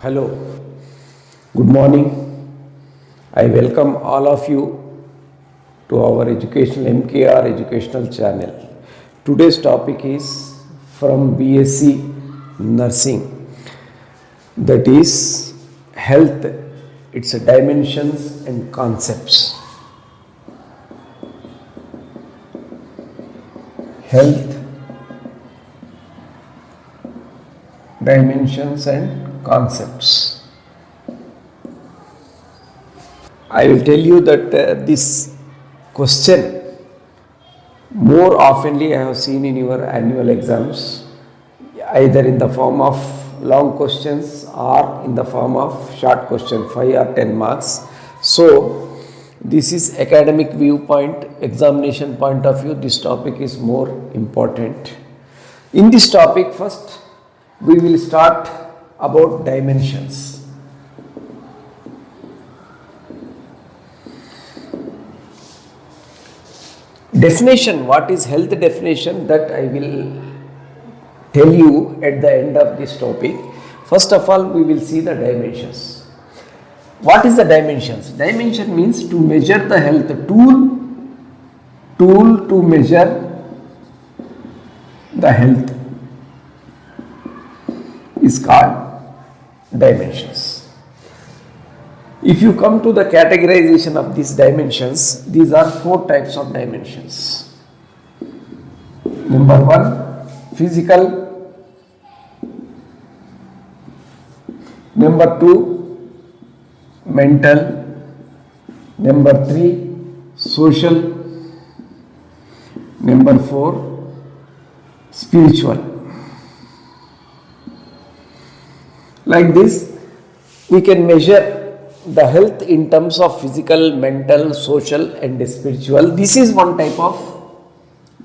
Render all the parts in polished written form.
Hello, good morning. I welcome all of you to our educational MKR educational channel. Today's topic is from BSc Nursing, that is health, its dimensions and concepts. Health, dimensions and concepts. I will tell you that this question more oftenly I have seen in your annual exams, either in the form of long questions or in the form of short question, 5 or 10 marks. So this is academic viewpoint, examination point of view, this topic is more important. In this topic, first we will start about dimensions. Definition, what is health definition, that I will tell you at the end of this topic. First of all, we will see the dimensions. What is the dimensions? Dimension means to measure the health. Tool to measure the health is called dimensions. If you come to the categorization of these dimensions, these are 4 types of dimensions. Number 1, physical. Number 2, mental. Number 3, social. Number 4, spiritual. Like this, we can measure the health in terms of physical, mental, social and spiritual. This is one type of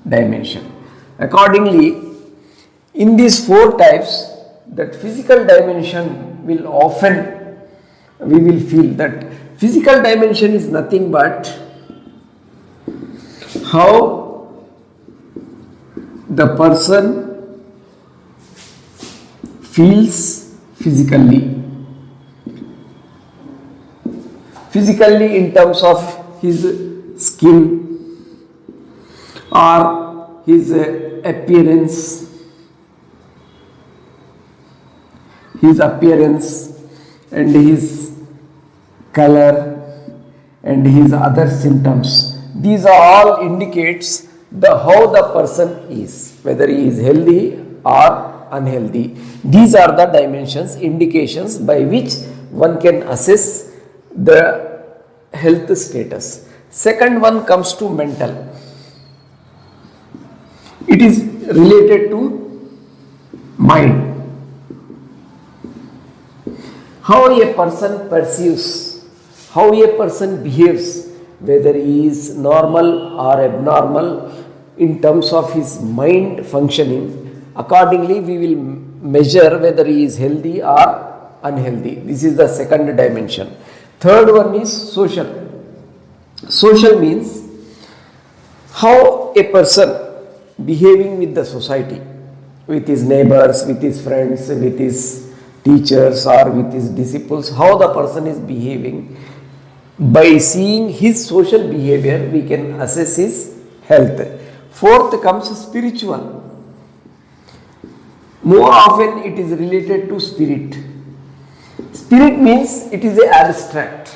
dimension. Accordingly, in these 4 types, that physical dimension will often, we will feel that physical dimension is nothing but how the person feels physically. Physically in terms of his skin or his appearance, and his color and his other symptoms. These are all indicates how the person is, whether he is healthy or unhealthy. These are the dimensions, indications by which one can assess the health status. Second one comes to mental. It is related to mind. How a person perceives, how a person behaves, whether he is normal or abnormal in terms of his mind functioning. Accordingly, we will measure whether he is healthy or unhealthy. This is the second dimension. Third one is social. Social means how a person behaving with the society, with his neighbors, with his friends, with his teachers or with his disciples, how the person is behaving. By seeing his social behavior, we can assess his health. Fourth comes spiritual. More often it is related to spirit. Spirit means it is abstract.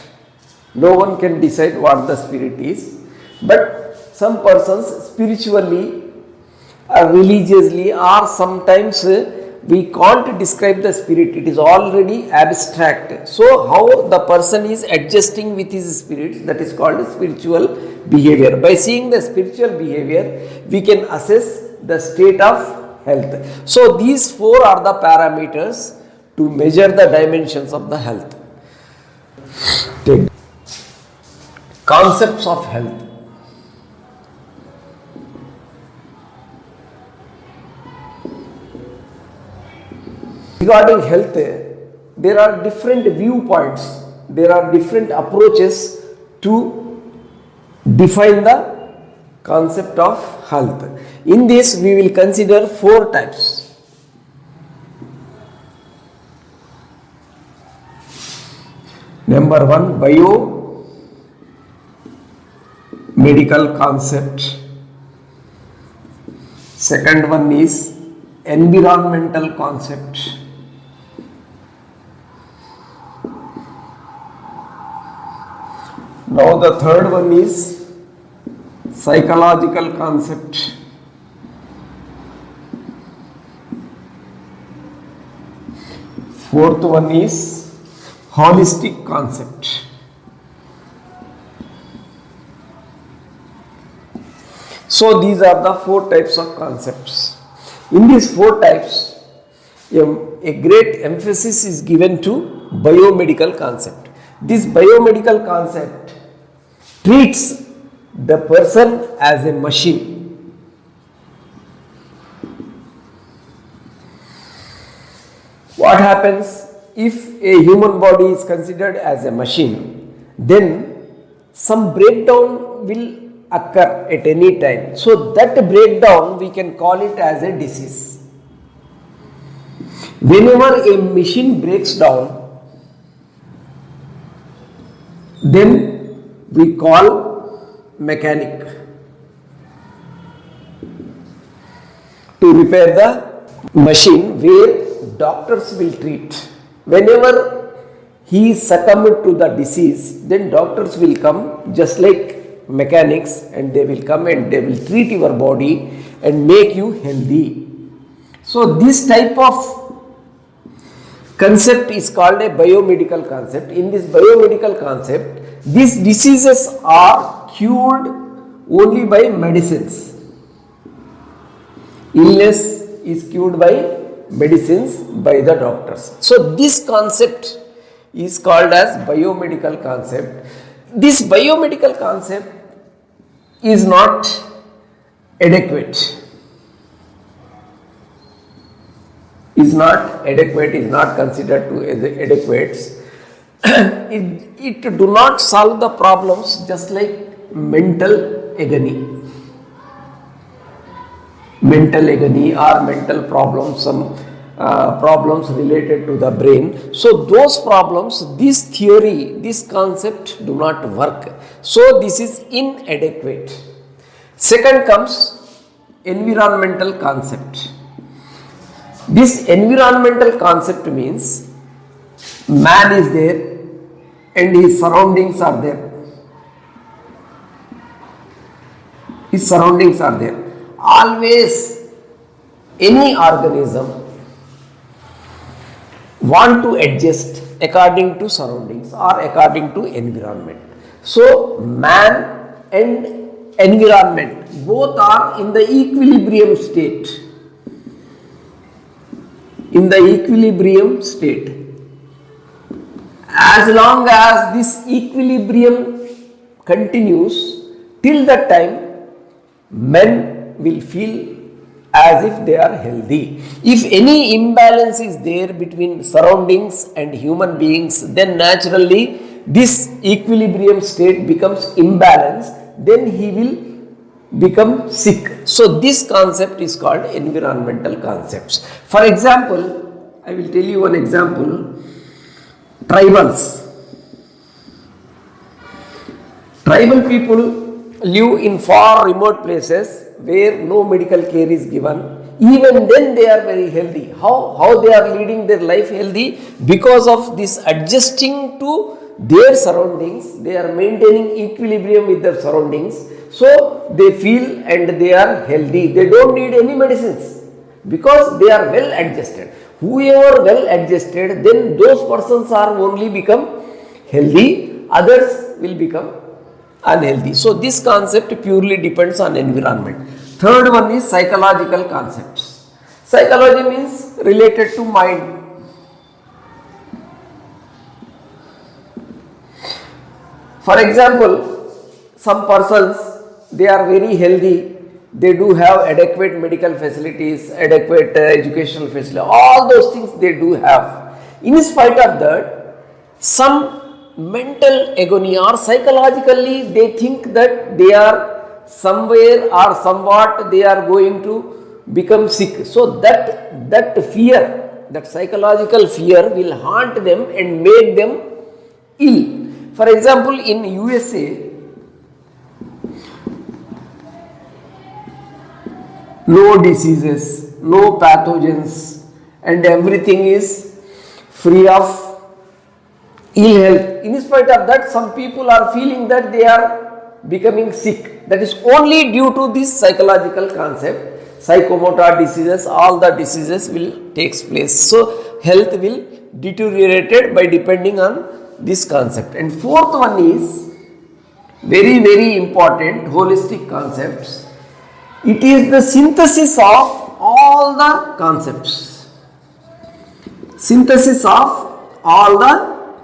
No one can decide what the spirit is. But some persons spiritually or religiously, or sometimes we can't describe the spirit. It is already abstract. So how the person is adjusting with his spirit, that is called spiritual behavior. By seeing the spiritual behavior, we can assess the state of health. So these 4 are the parameters to measure the dimensions of the health. Take concepts of health. Regarding health, there are different viewpoints, there are different approaches to define the concept of health. In this, we will consider 4 types. Number one, biomedical concept. Second one is environmental concept. Now the third one is psychological concept. Fourth one is holistic concept. So these are the four types of concepts. In these four types, a great emphasis is given to biomedical concept. This biomedical concept treats the person as a machine. What happens if a human body is considered as a machine? Then some breakdown will occur at any time. So that breakdown we can call it as a disease. Whenever a machine breaks down, then we call mechanic to repair the machine, where doctors will treat. Whenever he is succumbed to the disease, then doctors will come just like mechanics, and they will come and they will treat your body and make you healthy. So this type of concept is called a biomedical concept. In this biomedical concept, these diseases are cured only by medicines. Illness is cured by medicines by the doctors. So this concept is called as biomedical concept. This biomedical concept is not adequate. Is not considered to as adequate. It do not solve the problems just like mental agony. Mental agony or mental problems, some problems related to the brain. So those problems, this theory, this concept do not work. So this is inadequate. Second comes environmental concept. This environmental concept means man is there and his surroundings are there. His surroundings are there. Always any organism want to adjust according to surroundings or according to environment. So man and environment both are in the equilibrium state. In the equilibrium state. As long as this equilibrium continues, till that time men will feel as if they are healthy. If any imbalance is there between surroundings and human beings, then naturally this equilibrium state becomes imbalanced, then he will become sick. So this concept is called environmental concepts. For example, I will tell you one example. Tribals. Tribal people live in far remote places where no medical care is given. Even then they are very healthy. How they are leading their life healthy? Because of this adjusting to their surroundings, they are maintaining equilibrium with their surroundings. So they feel and they are healthy. They don't need any medicines because they are well adjusted. Whoever well adjusted, then those persons are only become healthy, others will become unhealthy. So this concept purely depends on environment. Third one is psychological concepts. Psychology means related to mind. For example, some persons, they are very healthy, they do have adequate medical facilities, adequate educational facilities, all those things they do have. In spite of that, some mental agony or psychologically they think that they are somewhere or somewhat they are going to become sick. So that fear, that psychological fear will haunt them and make them ill. For example, in USA, no diseases, no pathogens, and everything is free of ill health. In spite of that, some people are feeling that they are becoming sick. That is only due to this psychological concept. Psychomotor diseases, all the diseases will takes place. So health will deteriorated by depending on this concept. And fourth one is very, very important, holistic concepts. It is the synthesis of all the concepts. Synthesis of all the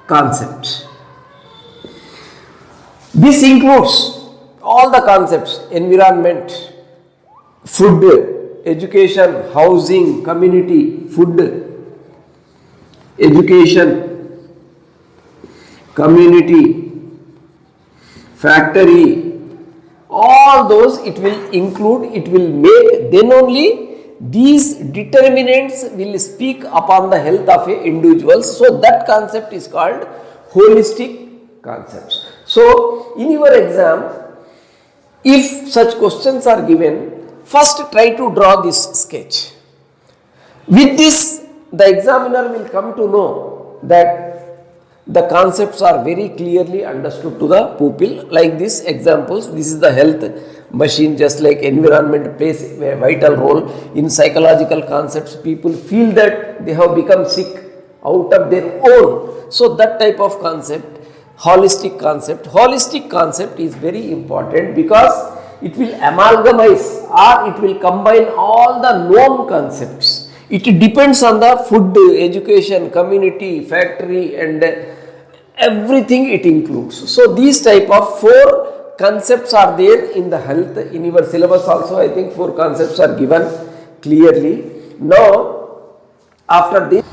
concepts. This includes all the concepts: environment, food, education, housing, community, food, education, community, factory, all those it will include, it will make, then only these determinants will speak upon the health of a individual. So that concept is called holistic concepts. So in your exam, if such questions are given, first try to draw this sketch. With this, the examiner will come to know that the concepts are very clearly understood to the pupil. Like these examples, this is the health machine, just like environment plays a vital role in psychological concepts. People feel that they have become sick out of their own. So that type of concept, holistic concept is very important because it will amalgamize or it will combine all the known concepts. It depends on the food, education, community, factory, and everything it includes. So these type of 4 concepts are there in the health. In your syllabus also, I think 4 concepts are given clearly. Now, after this,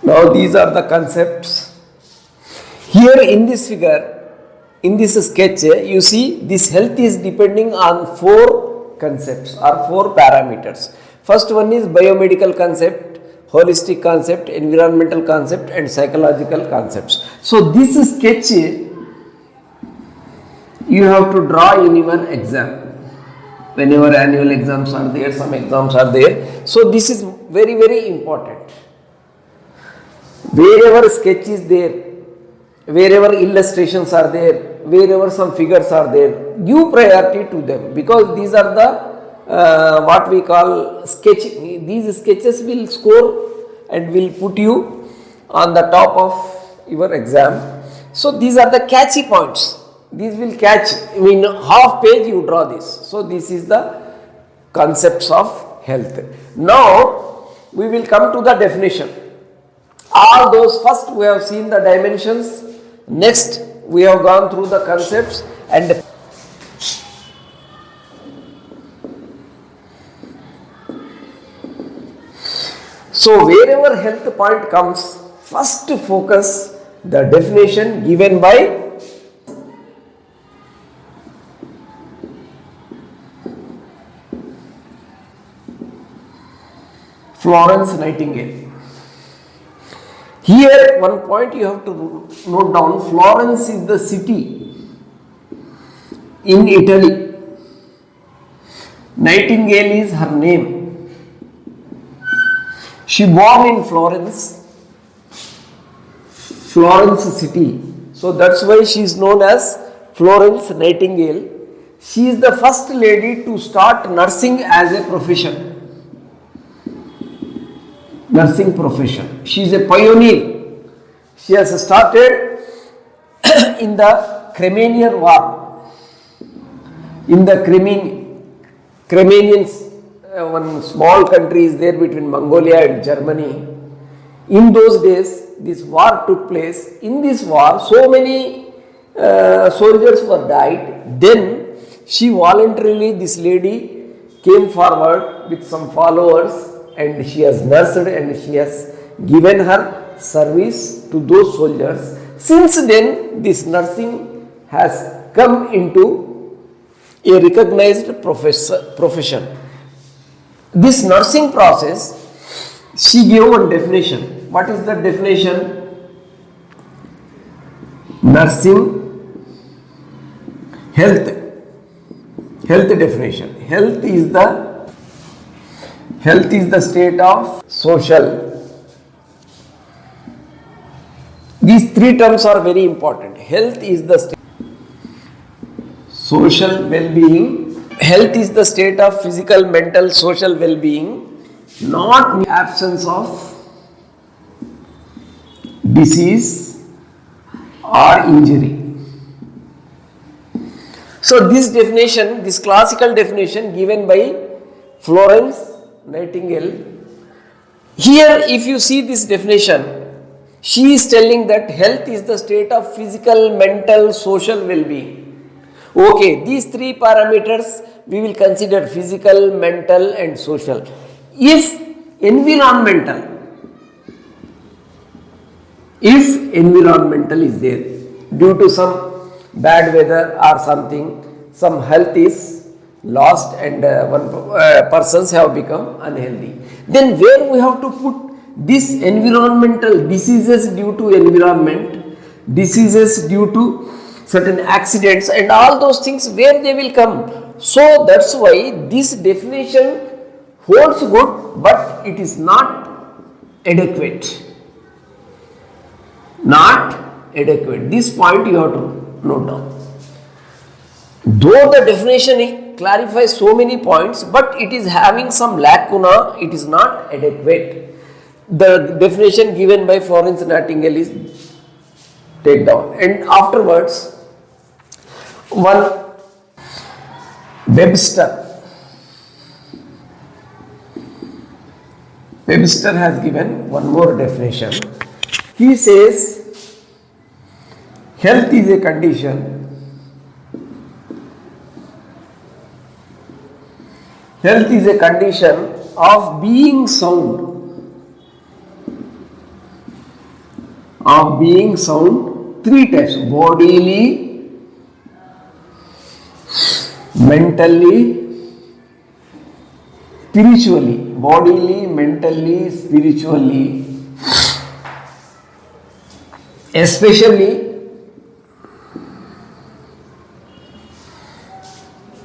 now these are the concepts. Here in this figure, in this sketch, you see this health is depending on 4 concepts or 4 parameters. First one is biomedical concept, holistic concept, environmental concept, and psychological concepts. So this sketch you have to draw in your exam. Whenever annual exams are there, some exams are there. So this is very, very important. Wherever sketch is there, wherever illustrations are there, wherever some figures are there, give priority to them, because these are the what we call sketch. These sketches will score and will put you on the top of your exam. So these are the catchy points. These will catch. In half page you draw this. So this is the concepts of health. Now we will come to the definition. All those, first we have seen the dimensions, next we have gone through the concepts, and so wherever health point comes, first focus the definition given by Florence Nightingale. Here one point you have to note down, Florence is the city in Italy. Nightingale is her name. She born in Florence city. So that's why she is known as Florence Nightingale. She is the first lady to start nursing as a profession. Nursing profession. She is a pioneer. She has started in the Crimean War. In the Crimeans, one small country is there between Mongolia and Germany. In those days, this war took place. In this war, so many soldiers were died. Then she voluntarily, this lady came forward with some followers, and she has nursed and she has given her service to those soldiers. Since then, this nursing has come into a recognized profession. This nursing process, she gave one definition. What is the definition? Nursing, health definition. Health is the state of social. These three terms are very important. Health is the state social well-being. Health is the state of physical, mental, social well-being, not the absence of disease or injury. So this definition, this classical definition given by Florence Nightingale, here if you see this definition, she is telling that health is the state of physical, mental, social well-being. Okay, these three parameters we will consider: physical, mental and social. If environmental is there, due to some bad weather or something, some health is lost and persons have become unhealthy, then where we have to put this environmental diseases due to environment, diseases due to certain accidents and all those things, where they will come. So that's why this definition holds good, but it is not adequate. Not adequate. This point you have to note down. Though the definition clarifies so many points, but it is having some lacuna, it is not adequate. The definition given by Florence Nightingale is take down, and afterwards one Webster has given one more definition. He says health is a condition of being sound, three types: bodily, mentally, spiritually. Bodily, mentally, spiritually. Especially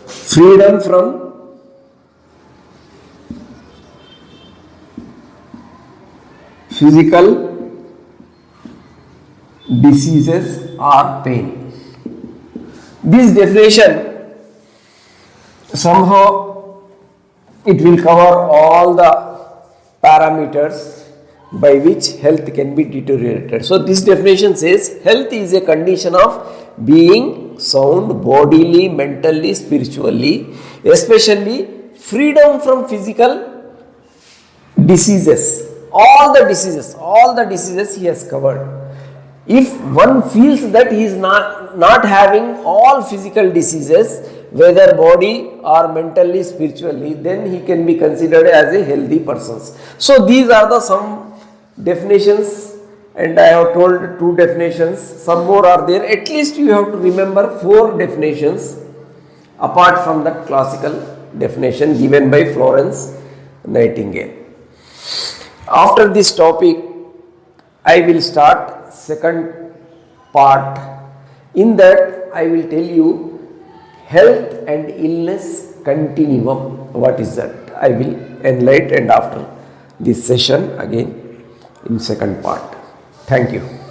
freedom from physical diseases or pain. This definition somehow it will cover all the parameters by which health can be deteriorated. So this definition says health is a condition of being sound bodily, mentally, spiritually, especially freedom from physical diseases. All the diseases he has covered. If one feels that he is not having all physical diseases, whether body or mentally, spiritually, then he can be considered as a healthy person. So these are the some definitions, and I have told 2 definitions. Some more are there. At least you have to remember 4 definitions apart from that classical definition given by Florence Nightingale. After this topic, I will start second part. In that, I will tell you health and illness continuum. What is that? I will enlighten after this session again in second part. Thank you.